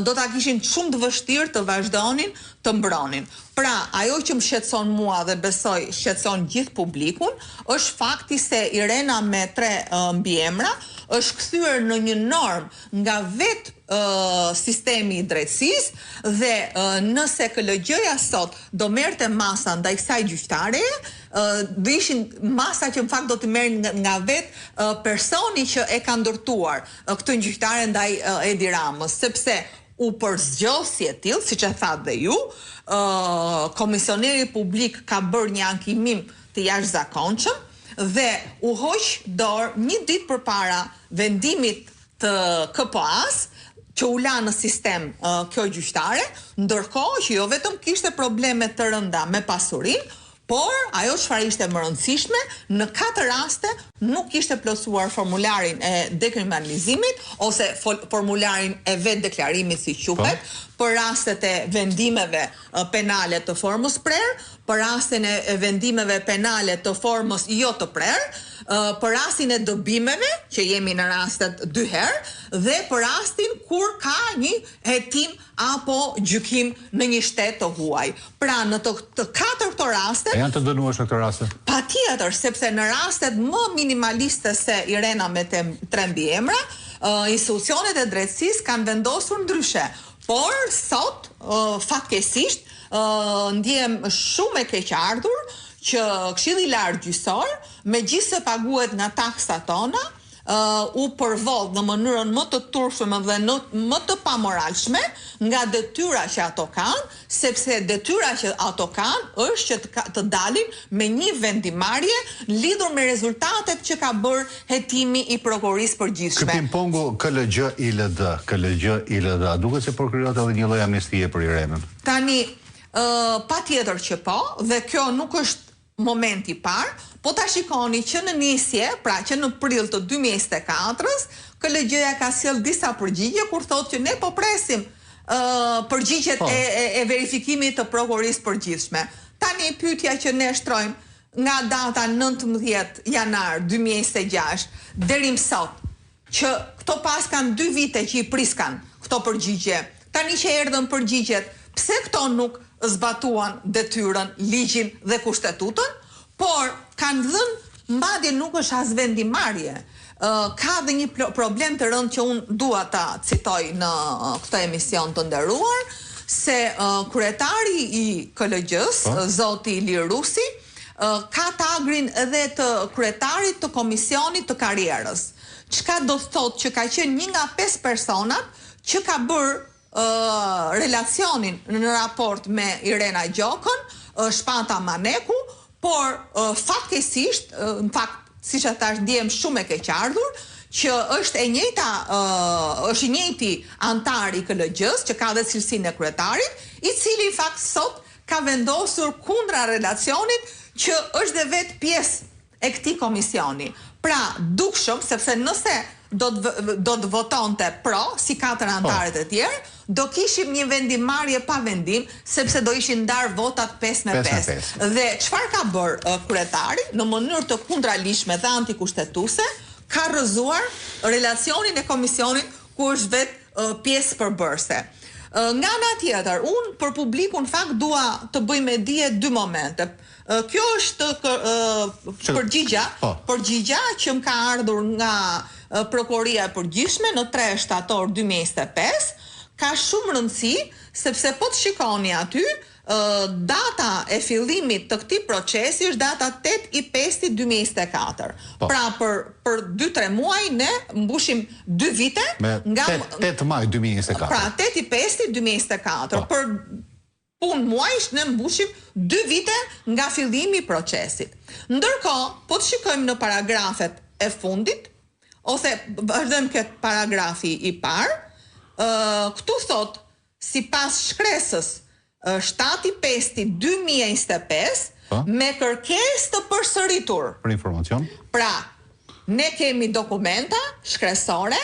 do ta kishin shumë të vështirë të vazhdonin të mbronin. Pra, ajo që më shqetëson mua dhe besoj shqetëson gjithë publikun, është fakti se Irena me 3 mbiemra është kthyer në një normë nga vetë sistemi i drejtësisë dhe nëse KLG-ja sot do merrte masa ndaj kësaj gjyqtareje, do ishin masa që në fakt do të merren nga vetë personi që e ka ndërtuar këtë gjyqtare ndaj Edi Ramës, sepse u përzgjoh si e tillë, siç e thatë dhe ju, komisioneri publik ka bërë një ankimim të jashtëzakonshëm dhe u hoq dorë një ditë përpara vendimit të KPA-s që u la në sistem kjo gjyqtare, ndërkohë që jo vetëm kishte probleme të rënda me pasurinë, por ajo çfarë ishte më rëndësishme, në 4 raste nuk kishte plotësuar formularin e dekriminalizimit ose formularin e vetë deklarimit si quhet, për rastet e vendimeve penale të formës prerë, për rastin e vendimeve penale të formës jo të prerë, për rastin e dëbimeve, që jemi në rastet 2 herë, dhe për rastin kur ka një hetim apo gjykim në një shtet të huaj. Pra, në të 4 këto raste... E janë të dënueshme këto raste? Patjetër, sepse në rastet më minimaliste se Irena me 3 mbiemra, institucionet e drejtësisë kanë vendosur ndryshe. Por, sot, fatkeqësisht, ndjem shumë e keqardhur që Këshilli i Lartë Gjyqësor, megjithëse paguhet nga taksat tona, u përvodh në mënyrën më të turpshme dhe më të pamoralshme nga detyra që ato kanë, sepse detyra që ato kanë është që të dalin me një vendimarrje lidhur me rezultatet që ka bërë hetimi i prokurorisë përgjithshme. Ky ping-pongu KLG-ILD, duket se po krijohet edhe një lloj amnistie për Irenën. Tani, patjetër që po, dhe kjo nuk është momenti i parë, po ta shikoni që në nisje, pra që në prill të 2024-s, KLG-ja ka sjell disa përgjigje kur thotë që ne po presim përgjigjet e verifikimit të prokurorisë përgjithshme. Tani pyetja që ne shtrojmë nga data 19 janar 2026 deri më sot, që këto pas kanë 2 vite që i priskan këto përgjigje. Tani që erdhën përgjigjet, pse këto nuk zbatuan detyrën, ligjin dhe kushtetutën, por kanë dhënë mbadje nuk është as vendimarrje. Ka dhe një problem të rëndë që unë dua ta citoj në këtë emision të nderuar, se kryetari i KLG-s, zoti Ilir Rusi, ka tagrin edhe të kryetarit të komisionit të karrierës. Çka do të thotë që ka qenë një nga 5 personat që ka bërë relacionin në raport me Irena Gjokën, Shpanta Maneku, por fatkeqësisht, në fakt, siç e thash, ndjem shumë e keqardhur, që është i njëjti antar i KLG-s, që ka dhe cilësinë e kryetarit, i cili në fakt sot ka vendosur kundra relacionit që është dhe vetë pjesë e këtij komisioni. Pra, dukshëm, sepse nëse do të votonte pro, si 4 antarët e tjerë, do kishim një vendimarrje pa vendim, sepse do ishin ndarë votat 5 me 5. Dhe çfarë ka bërë kryetari në mënyrë të kundralishme dhe antikushtetuese, ka rrëzuar relacionin e komisionit ku është vetë pjesë përbërëse. Nga ana tjetër, unë për publikun në fakt dua të bëj me dije 2 momente. Kjo është përgjigja që më ka ardhur nga Prokuroria e Përgjithshme në 3 shtator 2025, ka shumë rëndësi, sepse po të shikoni aty, data e fillimit të këtij procesi është data 8/5/2024. Pra për 2-3 muaj ne mbushim 2 vite nga 8 maj 2024. Pra 8/5/2024. Për punë muajsh ne mbushim 2 vite nga fillimi i procesit. Ndërkohë, po të shikojmë në paragrafet e fundit, ose vazhdojmë këtë paragrafi i parë, këtu thot, sipas shkresës 7/5/2025, me kërkesë të përsëritur. Për informacion. Pra, ne kemi dokumenta shkresore